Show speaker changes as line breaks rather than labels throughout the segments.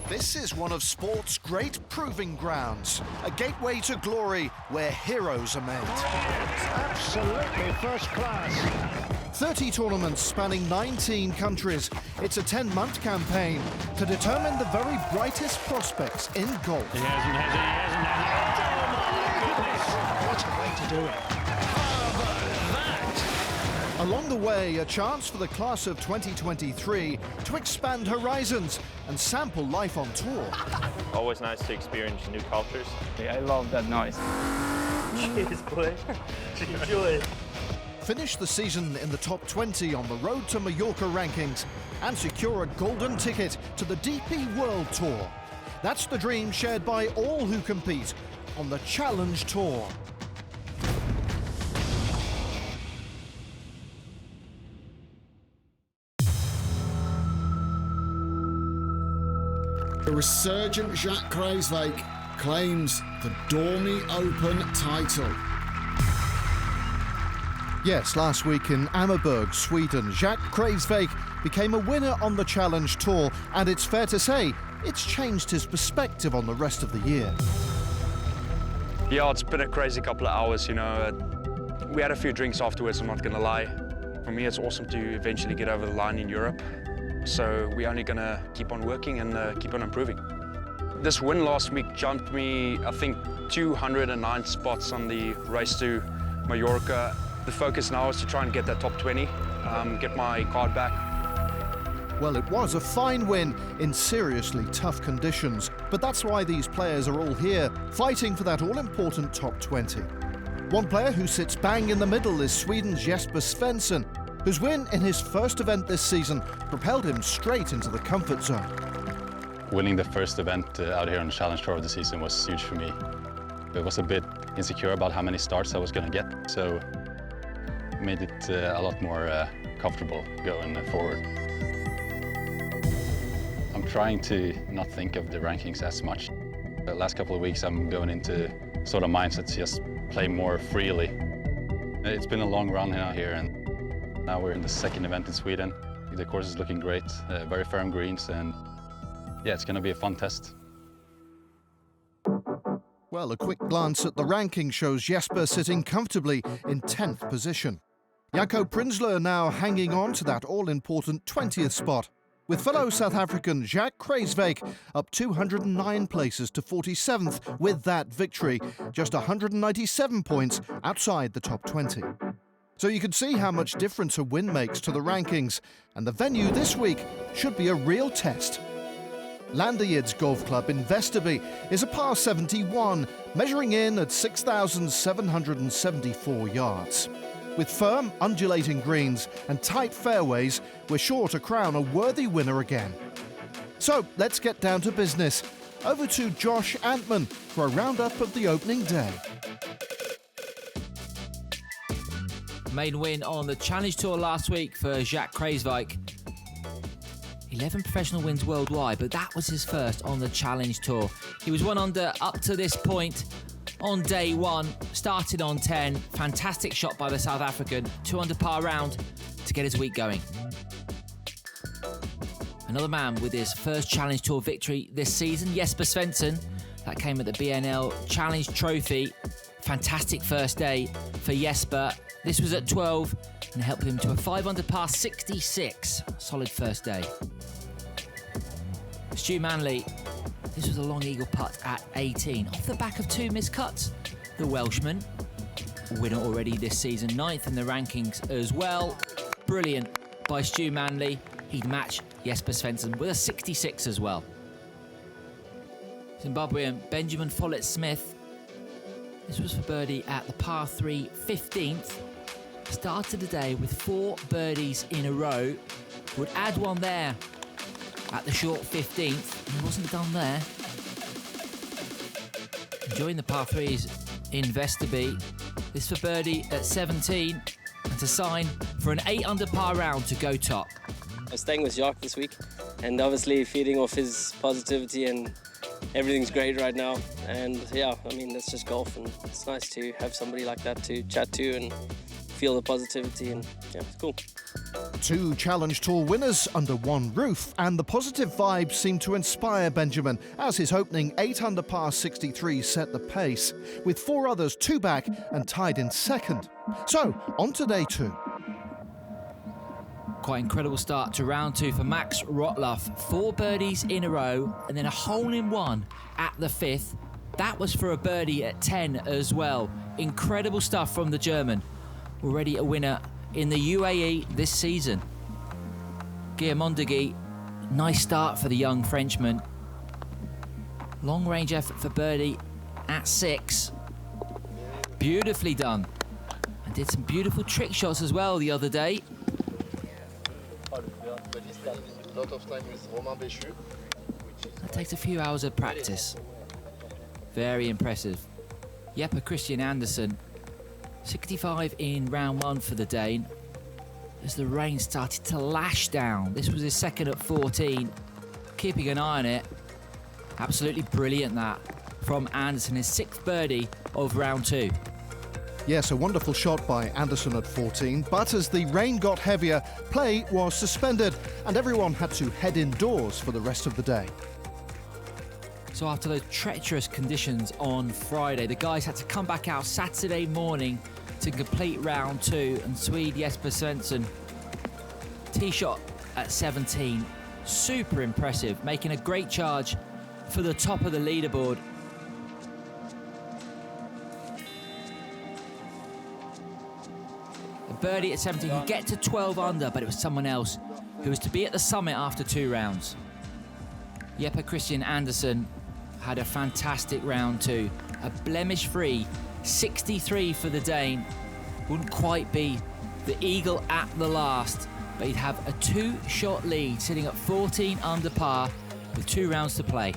This is one of sport's great proving grounds, a gateway to glory where heroes are made.
It's absolutely first class.
30 tournaments spanning 19 countries. It's a 10-month campaign to determine the very brightest prospects in golf.
He hasn't. Oh, my goodness. What a way to do it.
Along the way, a chance for the class of 2023 to expand horizons and sample life on tour.
Always nice to experience new cultures.
I love that noise.
Cheers, boy. Enjoy.
Finish the season in the top 20 on the road to Majorca rankings and secure a golden ticket to the DP World Tour. That's the dream shared by all who compete on the Challenge Tour.
The resurgent Jack Kreiswijk claims the Dormy Open title.
Yes, last week in Ammerburg, Sweden, Jack Kreiswijk became a winner on the Challenge Tour, and it's fair to say it's changed his perspective on the rest of the year.
Yeah, it's been a crazy couple of hours, you know. We had a few drinks afterwards, I'm not gonna lie. For me, it's awesome to eventually get over the line in Europe. So we're only gonna keep on working and keep on improving. This win last week jumped me, I think, 209 spots on the race to Majorca. The focus now is to try and get that top 20, get my card back.
Well, it was a fine win in seriously tough conditions, but that's why these players are all here, fighting for that all-important top 20. One player who sits bang in the middle is Sweden's Jesper Svensson, whose win in his first event this season propelled him straight into the comfort zone.
Winning the first event out here on the Challenge Tour of the season was huge for me. I was a bit insecure about how many starts I was going to get, so it made it a lot more comfortable going forward. I'm trying to not think of the rankings as much. The last couple of weeks I'm going into sort of mindset to just play more freely. It's been a long run out here, and now we're in the second event in Sweden. The course is looking great, very firm greens, and yeah, it's going to be a fun test.
Well, a quick glance at the ranking shows Jesper sitting comfortably in 10th position. Jaco Prinsloo now hanging on to that all-important 20th spot, with fellow South African Jack Kreiswijk up 209 places to 47th with that victory, just 197 points outside the top 20. So you can see how much difference a win makes to the rankings, and the venue this week should be a real test. Landayids Golf Club in Västerby is a par 71, measuring in at 6,774 yards. With firm, undulating greens and tight fairways, we're sure to crown a worthy winner again. So let's get down to business. Over to Josh Antman for a roundup of the opening day.
Main win on the Challenge Tour last week for Jack Kreiswijk. 11 professional wins worldwide, but that was his first on the Challenge Tour. He was 1 under up to this point on day 1, started on 10. Fantastic shot by the South African, 2 under par round to get his week going. Another man with his first Challenge Tour victory this season, Jesper Svensson. That came at the BNL Challenge Trophy. Fantastic first day for Jesper. This was at 12 and helped him to a 5 under par 66. Solid first day. Stu Manley, this was a long eagle putt at 18. Off the back of 2 missed cuts. The Welshman, winner already this season, 9th in the rankings as well. Brilliant by Stu Manley. He'd match Jesper Svensson with a 66 as well. Zimbabwean Benjamin Follett-Smith. This was for birdie at the par 3 15th. Started the day with 4 birdies in a row. Would add one there at the short 15th. He wasn't done there. Enjoying the par 3s in Västerby. This for birdie at 17 and to sign for an 8 under par round to go top.
I'm staying with Jacques this week and obviously feeding off his positivity, and everything's great right now. And yeah, I mean, that's just golf, and it's nice to have somebody like that to chat to and feel the positivity, and yeah, it's cool.
Two Challenge Tour winners under one roof, and the positive vibes seem to inspire Benjamin as his opening 8-under par 63 set the pace, with 4 others 2 back and tied in second. So, on to day 2.
Quite incredible start to round 2 for Max Rotluff. 4 birdies in a row and then a hole-in-one at the 5th. That was for a birdie at 10 as well. Incredible stuff from the German. Already a winner in the UAE this season. Guillemondegui, nice start for the young Frenchman. Long range effort for birdie at 6. Beautifully done. And did some beautiful trick shots as well the other day. That takes a few hours of practice. Very impressive. Jeppe Christian Andersen, 65 in round 1 for the Dane. As the rain started to lash down, this was his second at 14. Keeping an eye on it. Absolutely brilliant that from Andersen, his 6th birdie of round 2.
Yes, a wonderful shot by Andersen at 14, but as the rain got heavier, play was suspended and everyone had to head indoors for the rest of the day.
So after those treacherous conditions on Friday, the guys had to come back out Saturday morning to complete round 2, and Swede Jesper Svensson, tee shot at 17. Super impressive, making a great charge for the top of the leaderboard. A birdie at 17 could get to 12 under, but it was someone else who was to be at the summit after 2 rounds. Jeppe Christian Andersen had a fantastic round 2. A blemish-free 63 for the Dane. Wouldn't quite be the eagle at the last, but he'd have a 2-shot lead, sitting at 14 under par with 2 rounds to play.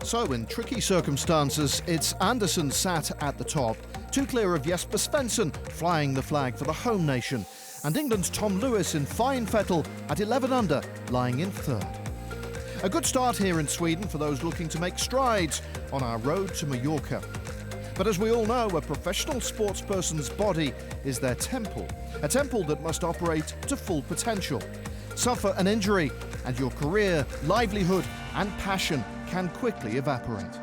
So in tricky circumstances, it's Andersen sat at the top, 2 clear of Jesper Svensson flying the flag for the home nation, and England's Tom Lewis in fine fettle at 11 under, lying in 3rd. A good start here in Sweden for those looking to make strides on our road to Majorca. But as we all know, a professional sportsperson's body is their temple, a temple that must operate to full potential. Suffer an injury and your career, livelihood and passion can quickly evaporate.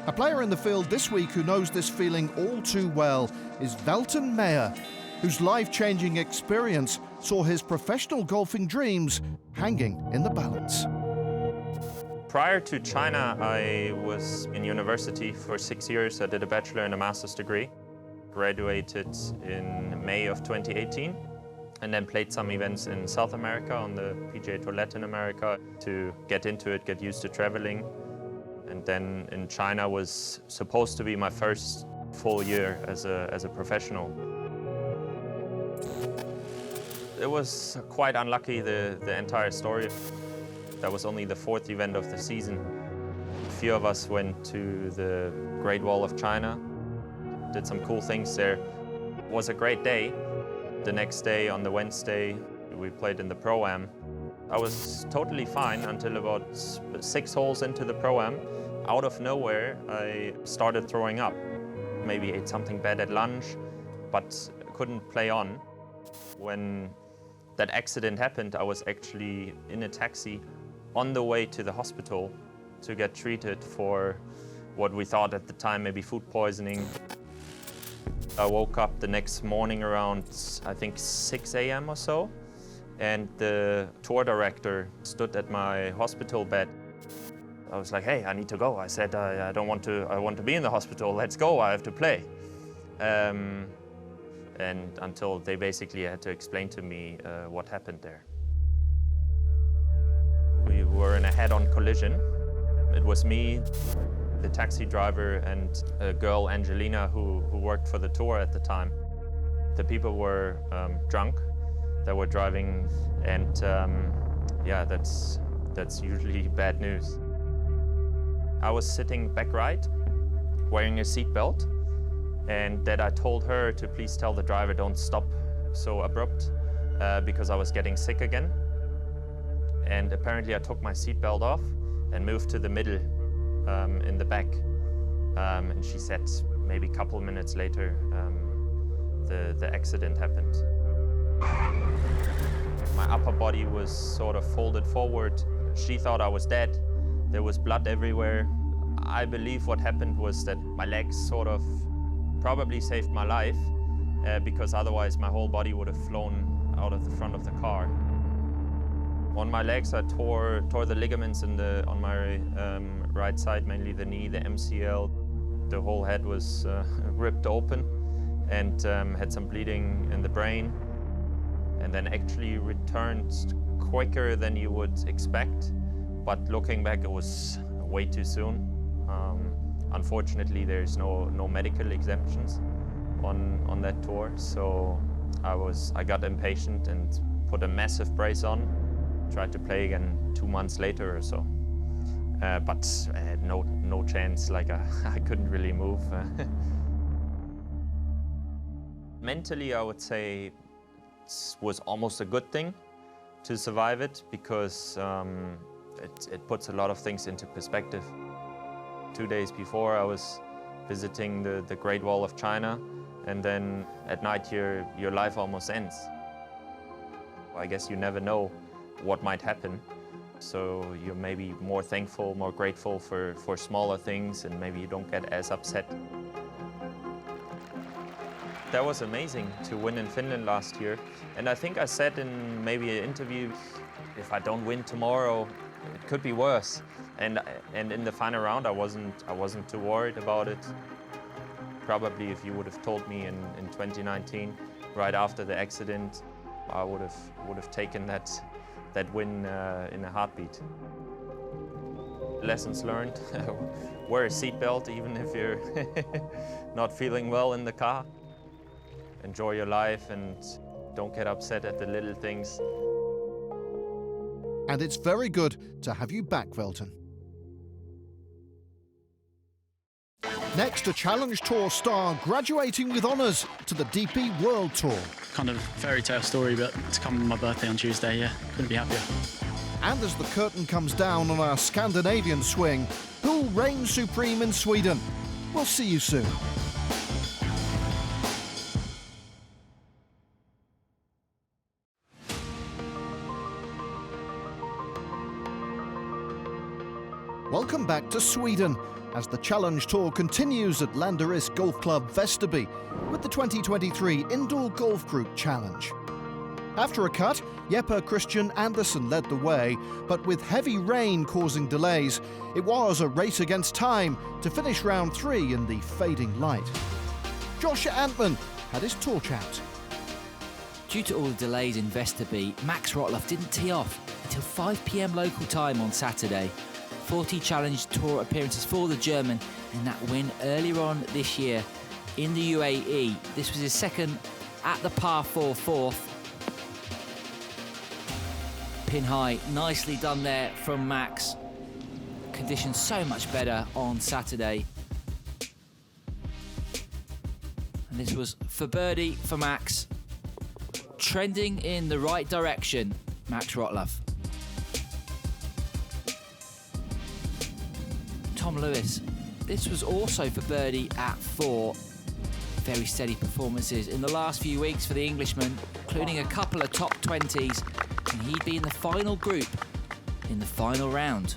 A player in the field this week who knows this feeling all too well is Welton Meyer, whose life-changing experience saw his professional golfing dreams hanging in the balance.
Prior to China, I was in university for 6 years. I did a bachelor and a master's degree. Graduated in May of 2018, and then played some events in South America on the PGA Tour Latin America to get into it, get used to traveling. And then in China was supposed to be my first full year as a professional. It was quite unlucky, the entire story. That was only the 4th event of the season. A few of us went to the Great Wall of China, did some cool things there. It was a great day. The next day, on the Wednesday, we played in the Pro-Am. I was totally fine until about 6 holes into the Pro-Am. Out of nowhere, I started throwing up. Maybe ate something bad at lunch, but couldn't play on. When that accident happened, I was actually in a taxi on the way to the hospital to get treated for what we thought at the time maybe food poisoning. I woke up the next morning around, I think, 6 a.m. or so, and the tour director stood at my hospital bed. I was like, hey, I need to go. I said, I want to be in the hospital. Let's go, I have to play. And until they basically had to explain to me what happened there. We were in a head-on collision. It was me, the taxi driver, and a girl, Angelina, who worked for the tour at the time. The people were drunk. They were driving, and yeah, that's usually bad news. I was sitting back right, wearing a seatbelt, and that I told her to please tell the driver don't stop so abrupt because I was getting sick again. And apparently I took my seatbelt off and moved to the middle in the back. And she said maybe a couple minutes later, the accident happened. My upper body was sort of folded forward. She thought I was dead. There was blood everywhere. I believe what happened was that my legs sort of probably saved my life because otherwise my whole body would have flown out of the front of the car. On my legs, I tore the ligaments on my right side, mainly the knee, the MCL. The whole head was ripped open and had some bleeding in the brain, and then actually returned quicker than you would expect. But looking back, it was way too soon. Unfortunately, there's no medical exemptions on that tour, so I got impatient and put a massive brace on. Tried to play again 2 months later or so, but no chance. Like I couldn't really move. Mentally, I would say it was almost a good thing to survive it because it puts a lot of things into perspective. 2 days before, I was visiting the Great Wall of China, and then at night your life almost ends. I guess you never know what might happen, so you're maybe more thankful, more grateful for smaller things, and maybe you don't get as upset. That was amazing to win in Finland last year, and I think I said in maybe an interview, if I don't win tomorrow, it could be worse. And in the final round, I wasn't too worried about it. Probably if you would have told me in 2019, right after the accident, I would have taken that win in a heartbeat. Lessons learned: wear a seatbelt even if you're not feeling well in the car. Enjoy your life and don't get upset at the little things.
And it's very good to have you back, Velton. Next, a Challenge Tour star graduating with honours to the DP World Tour.
Kind of fairy tale story, but to come on my birthday on Tuesday, yeah, couldn't be happier.
And as the curtain comes down on our Scandinavian swing, who'll reign supreme in Sweden? We'll see you soon. Welcome back to Sweden as the Challenge Tour continues at Landeris Golf Club Västerby with the 2023 Indoor Golf Group Challenge. After a cut, Jeppe Christian Andersen led the way, but with heavy rain causing delays, it was a race against time to finish round 3 in the fading light. Joshua Antman had his tour chat.
Due to all the delays in Västerby, Max Rotloff didn't tee off until 5 p.m. local time on Saturday. 40 Challenge Tour appearances for the German and that win earlier on this year in the UAE. This was his second at the par 4 fourth. Pin high, nicely done there from Max. Conditions so much better on Saturday. And this was for birdie for Max. Trending in the right direction, Max Rotloff. Tom Lewis. This was also for birdie at 4. Very steady performances in the last few weeks for the Englishman, including a couple of top 20s, and he'd be in the final group in the final round.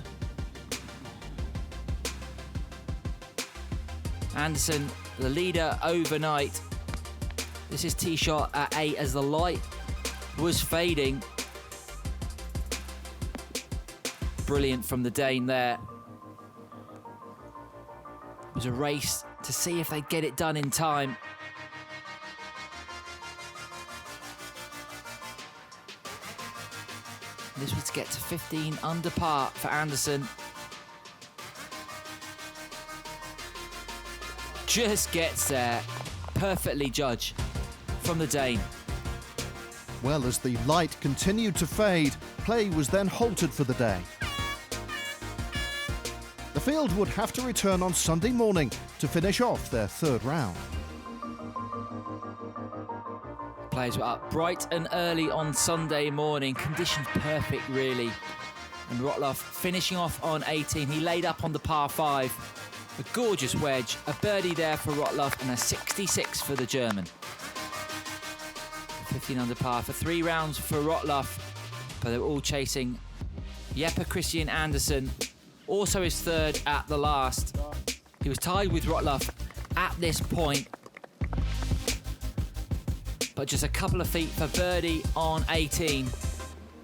Andersen, the leader overnight. This is tee shot at 8 as the light was fading. Brilliant from the Dane there. It was a race to see if they'd get it done in time. This was to get to 15 under par for Andersen. Just gets there. Perfectly judged from the Dane.
Well, as the light continued to fade, play was then halted for the day. The field would have to return on Sunday morning to finish off their third round.
Players were up bright and early on Sunday morning. Conditions perfect, really. And Rotloff finishing off on 18. He laid up on the par 5. A gorgeous wedge, a birdie there for Rotloff, and a 66 for the German. 15 under par for 3 rounds for Rotloff, but they're all chasing Jeppe Christian Andersen, also his third at the last. He was tied with Rotloff at this point, but just a couple of feet for birdie on 18,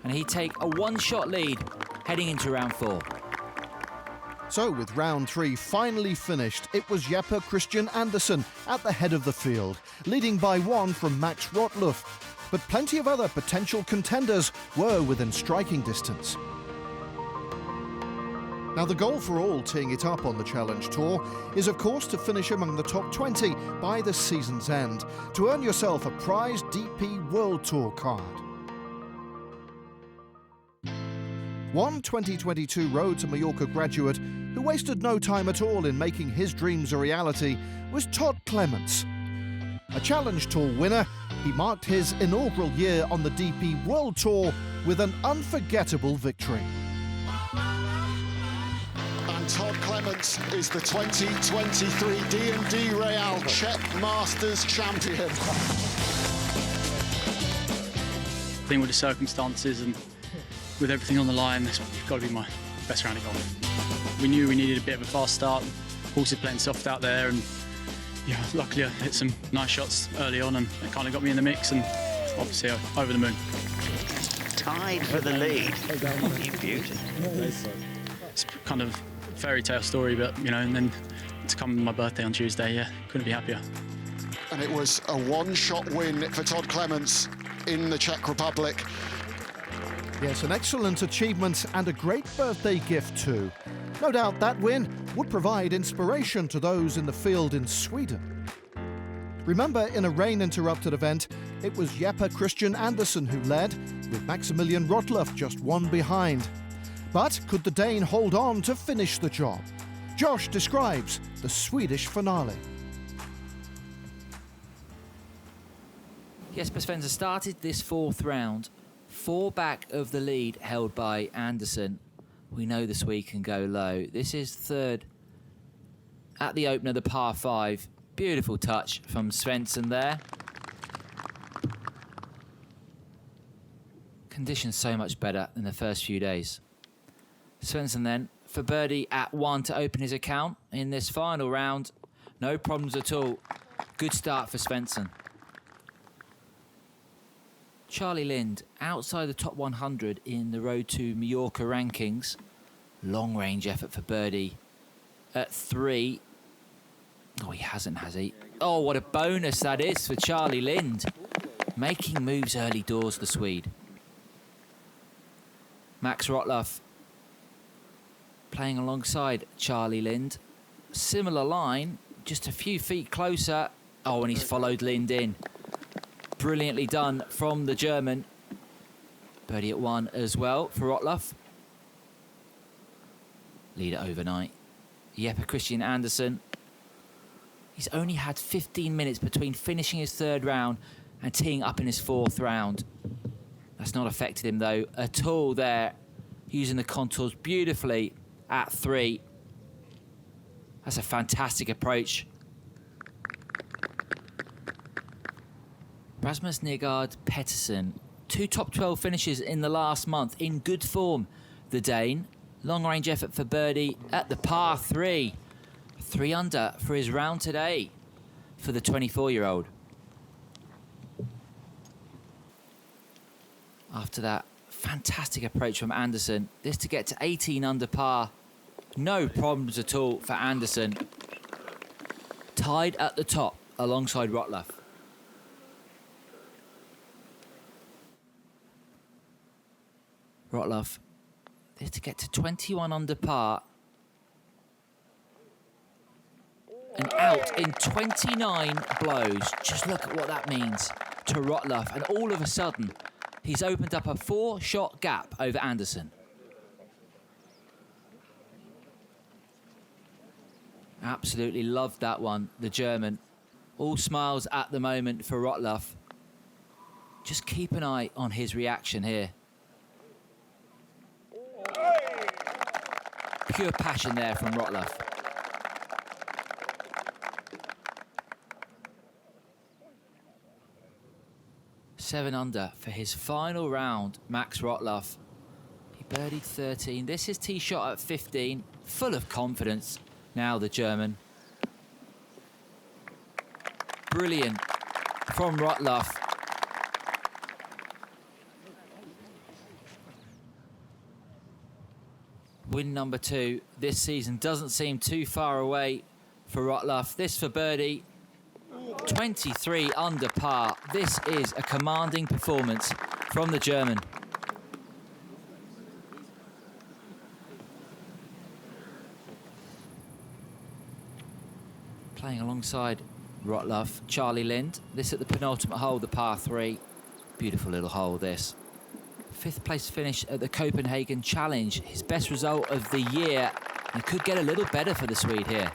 and he'd take a one-shot lead heading into round 4.
So with round 3 finally finished, it was Jeppe Christian Andersen at the head of the field, leading by 1 from Max Rotloff. But plenty of other potential contenders were within striking distance. Now the goal for all teeing it up on the Challenge Tour is of course to finish among the top 20 by the season's end, to earn yourself a prized DP World Tour card. One 2022 Road to Majorca graduate who wasted no time at all in making his dreams a reality was Todd Clements. A Challenge Tour winner, he marked his inaugural year on the DP World Tour with an unforgettable victory.
And Todd Clements is the 2023 D&D Real Czech Masters champion.
I think with the circumstances and with everything on the line, it's got to be my best round of golf. We knew we needed a bit of a fast start. Horses playing soft out there, and yeah, luckily I hit some nice shots early on, and it kind of got me in the mix, and obviously over the moon.
Tied for the lead. You beauty.
It's kind of a fairy tale story, but you know, and then to come my birthday on Tuesday, yeah, couldn't be happier.
And it was a one-shot win for Todd Clements in the Czech Republic.
Yes, an excellent achievement and a great birthday gift too. No doubt that win would provide inspiration to those in the field in Sweden. Remember, in a rain-interrupted event, it was Jeppe Christian Andersen who led, with Maximilian Rotloff just 1 behind. But could the Dane hold on to finish the job? Josh describes the Swedish finale.
Jesper Svensson started this 4th round 4 back of the lead held by Andersen. We know the Swede can go low. This is 3rd at the opener, the par 5. Beautiful touch from Svensson there. Conditions so much better than the first few days. Svensson then for birdie at 1 to open his account in this final round. No problems at all. Good start for Svensson. Charlie Lind, outside the top 100 in the Road to Majorca rankings. Long range effort for birdie at 3. Oh, he hasn't, has he? Oh, what a bonus that is for Charlie Lind. Making moves early doors, the Swede. Max Rotloff playing alongside Charlie Lind. Similar line, just a few feet closer. Oh, and he's followed Lind in. Brilliantly done from the German. Birdie at 1 as well for Rotloff. Leader overnight. Jeppe Christian Andersen. He's only had 15 minutes between finishing his 3rd round and teeing up in his 4th round. That's not affected him though at all there. Using the contours beautifully at 3. That's a fantastic approach. Rasmus Nygaard Pettersen, 2 top 12 finishes in the last month, in good form. The Dane, long range effort for birdie at the par 3. 3 under for his round today for the 24-year-old. After that fantastic approach from Andersen, this to get to 18 under par. No problems at all for Andersen. Tied at the top alongside Rotloff. Rotloff, this to get to 21 under par. And out in 29 blows. Just look at what that means to Rotloff. And all of a sudden, he's opened up a 4-shot gap over Andersen. Absolutely loved that one, the German. All smiles at the moment for Rotloff. Just keep an eye on his reaction here. Pure passion there from Rotloff. 7 under for his final round, Max Rotloff. He birdied 13. This is tee shot at 15, full of confidence. Now the German. Brilliant from Rotloff. Win number 2 this season doesn't seem too far away for Rotloff. This for birdie. 23 under par. This is a commanding performance from the German. Playing alongside Rotloff, Charlie Lind. This at the penultimate hole, the par 3. Beautiful little hole, this. 5th place finish at the Copenhagen Challenge. His best result of the year, and could get a little better for the Swede here.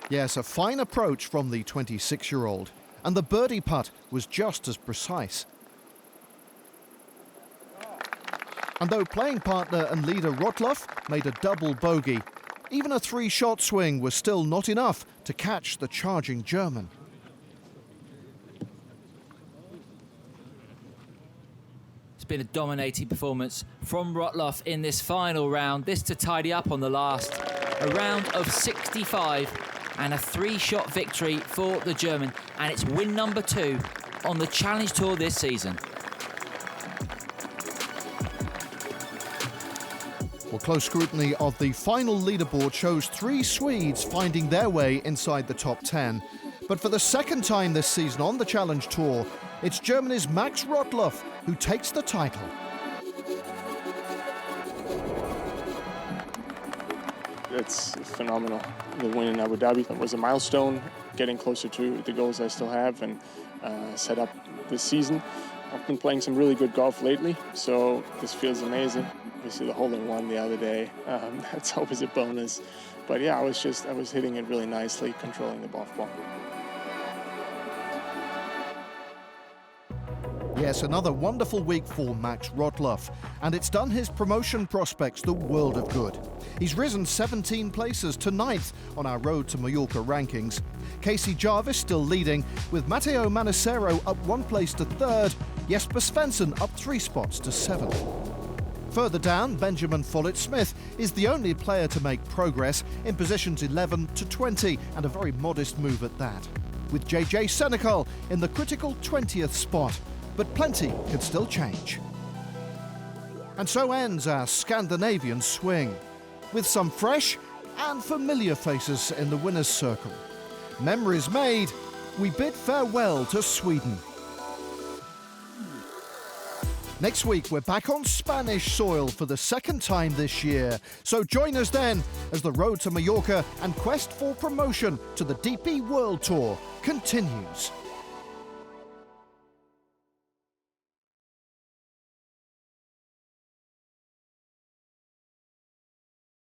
Yes, a fine approach from the 26-year-old. And the birdie putt was just as precise. And though playing partner and leader Rotloff made a double bogey, even a 3-shot swing was still not enough to catch the charging German.
It's been a dominating performance from Rotloff in this final round. This to tidy up on the last. A round of 65 and a 3-shot victory for the German. And it's win number 2 on the Challenge Tour this season.
Well, close scrutiny of the final leaderboard shows 3 Swedes finding their way inside the top 10. But for the second time this season on the Challenge Tour, it's Germany's Max Rotloff who takes the title.
It's phenomenal. The win in Abu Dhabi was a milestone, getting closer to the goals I still have and set up this season. I've been playing some really good golf lately, so this feels amazing. Obviously the hole-in-one the other day, that's always a bonus. But yeah, I was hitting it really nicely, controlling the golf ball.
Yes, another wonderful week for Max Rotloff, and it's done his promotion prospects the world of good. He's risen 17 places to 9th on our Road to Majorca rankings. Casey Jarvis still leading, with Matteo Manicero up 1 place to 3rd, Jesper Svensson up 3 spots to 7th. Further down, Benjamin Follett-Smith is the only player to make progress in positions 11 to 20, and a very modest move at that, with JJ Senecal in the critical 20th spot. But plenty can still change. And so ends our Scandinavian swing, with some fresh and familiar faces in the winner's circle. Memories made, we bid farewell to Sweden. Next week, we're back on Spanish soil for the second time this year. So join us then as the Road to Majorca and quest for promotion to the DP World Tour continues.